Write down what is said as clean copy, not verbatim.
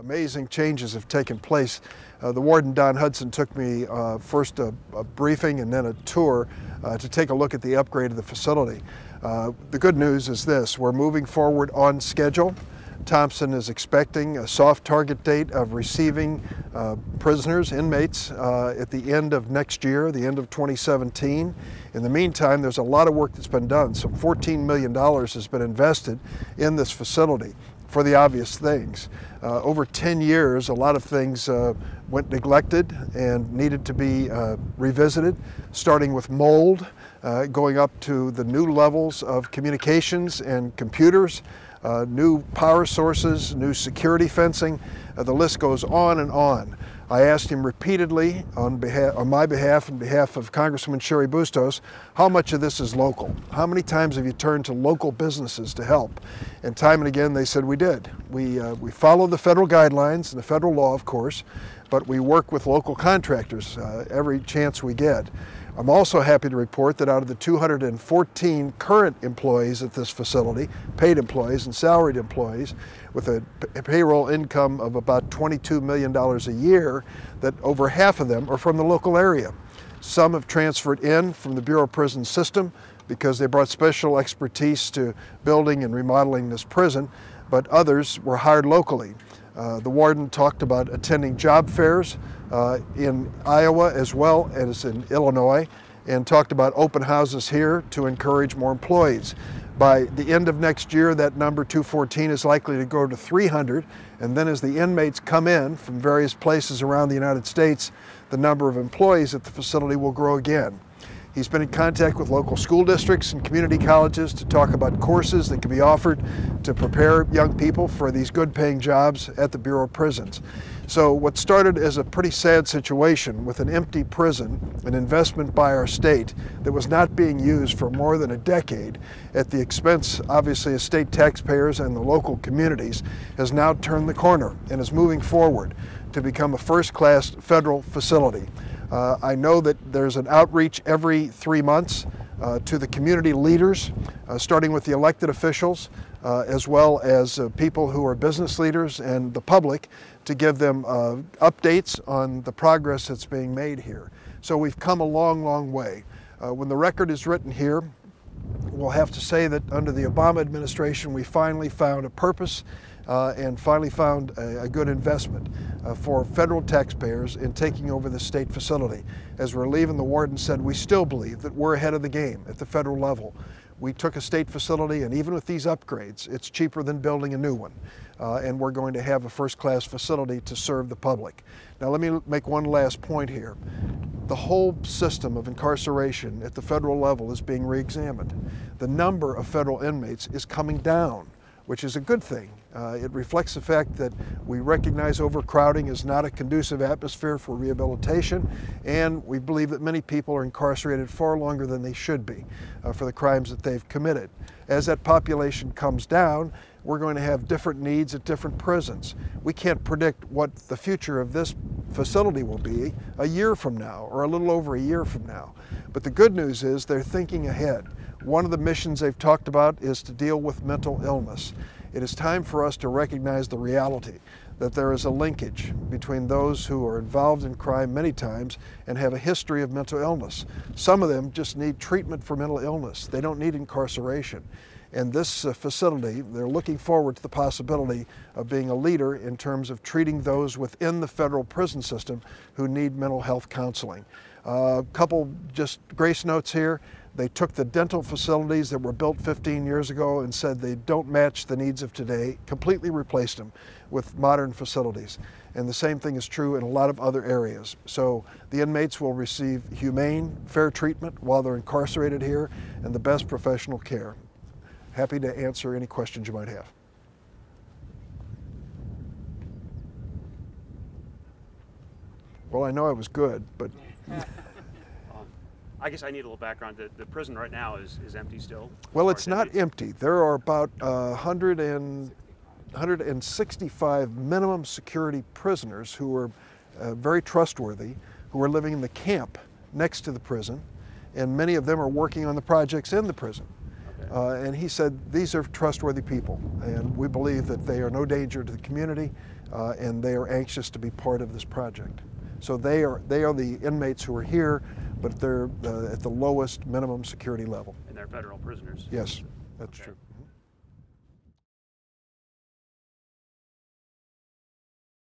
amazing changes have taken place. The warden, Don Hudson, took me first a briefing and then a tour to take a look at the upgrade of the facility. The good news is this: we're moving forward on schedule. Thomson is expecting a soft target date of receiving prisoners, inmates, at the end of next year, the end of 2017. In the meantime, there's a lot of work that's been done. Some $14 million has been invested in this facility for the obvious things. Over 10 years, a lot of things went neglected and needed to be revisited, starting with mold, going up to the new levels of communications and computers, new power sources, new security fencing. The list goes on and on. I asked him repeatedly on my behalf and behalf of Congresswoman Sherry Bustos, how much of this is local? How many times have you turned to local businesses to help? And time and again they said we did. We follow the federal guidelines and the federal law, of course, but we work with local contractors every chance we get. I'm also happy to report that out of the 214 current employees at this facility, paid employees and salaried employees, with a payroll income of about $22 million a year, that over half of them are from the local area. Some have transferred in from the Bureau of Prisons system because they brought special expertise to building and remodeling this prison, but others were hired locally. The warden talked about attending job fairs in Iowa as well as in Illinois, and talked about open houses here to encourage more employees. By the end of next year, that number 214 is likely to go to 300, and then as the inmates come in from various places around the United States, the number of employees at the facility will grow again. He's been in contact with local school districts and community colleges to talk about courses that can be offered to prepare young people for these good-paying jobs at the Bureau of Prisons. So what started as a pretty sad situation with an empty prison, an investment by our state that was not being used for more than a decade at the expense, obviously, of state taxpayers and the local communities, has now turned the corner and is moving forward to become a first-class federal facility. I know that there's an outreach every 3 months to the community leaders, starting with the elected officials, as well as people who are business leaders and the public, to give them updates on the progress that's being made here. So we've come a long, long way. When the record is written here, we'll have to say that under the Obama administration, we finally found a purpose and finally found a good investment for federal taxpayers in taking over the state facility. As we're leaving, the warden said, we still believe that we're ahead of the game at the federal level. We took a state facility, and even with these upgrades, it's cheaper than building a new one. And we're going to have a first-class facility to serve the public. Now let me make one last point here. The whole system of incarceration at the federal level is being re-examined. The number of federal inmates is coming down, which is a good thing. It reflects the fact that we recognize overcrowding is not a conducive atmosphere for rehabilitation, and we believe that many people are incarcerated far longer than they should be for the crimes that they've committed. As that population comes down, we're going to have different needs at different prisons. We can't predict what the future of this facility will be a year from now or a little over a year from now. But the good news is they're thinking ahead. One of the missions they've talked about is to deal with mental illness. It is time for us to recognize the reality that there is a linkage between those who are involved in crime many times and have a history of mental illness. Some of them just need treatment for mental illness. They don't need incarceration. And this facility, they're looking forward to the possibility of being a leader in terms of treating those within the federal prison system who need mental health counseling. A couple just grace notes here. They took the dental facilities that were built 15 years ago and said they don't match the needs of today, completely replaced them with modern facilities. And the same thing is true in a lot of other areas. So the inmates will receive humane, fair treatment while they're incarcerated here and the best professional care. Happy to answer any questions you might have. Well, I know I was good, but... I guess I need a little background. The prison right now is empty still? Well, it's not empty. There are about 165 minimum security prisoners who are very trustworthy, who are living in the camp next to the prison, and many of them are working on the projects in the prison. And he said these are trustworthy people, and we believe that they are no danger to the community, and they are anxious to be part of this project. So they are the inmates who are here, but they're at the lowest minimum security level. And they're federal prisoners. Yes, that's Okay. true.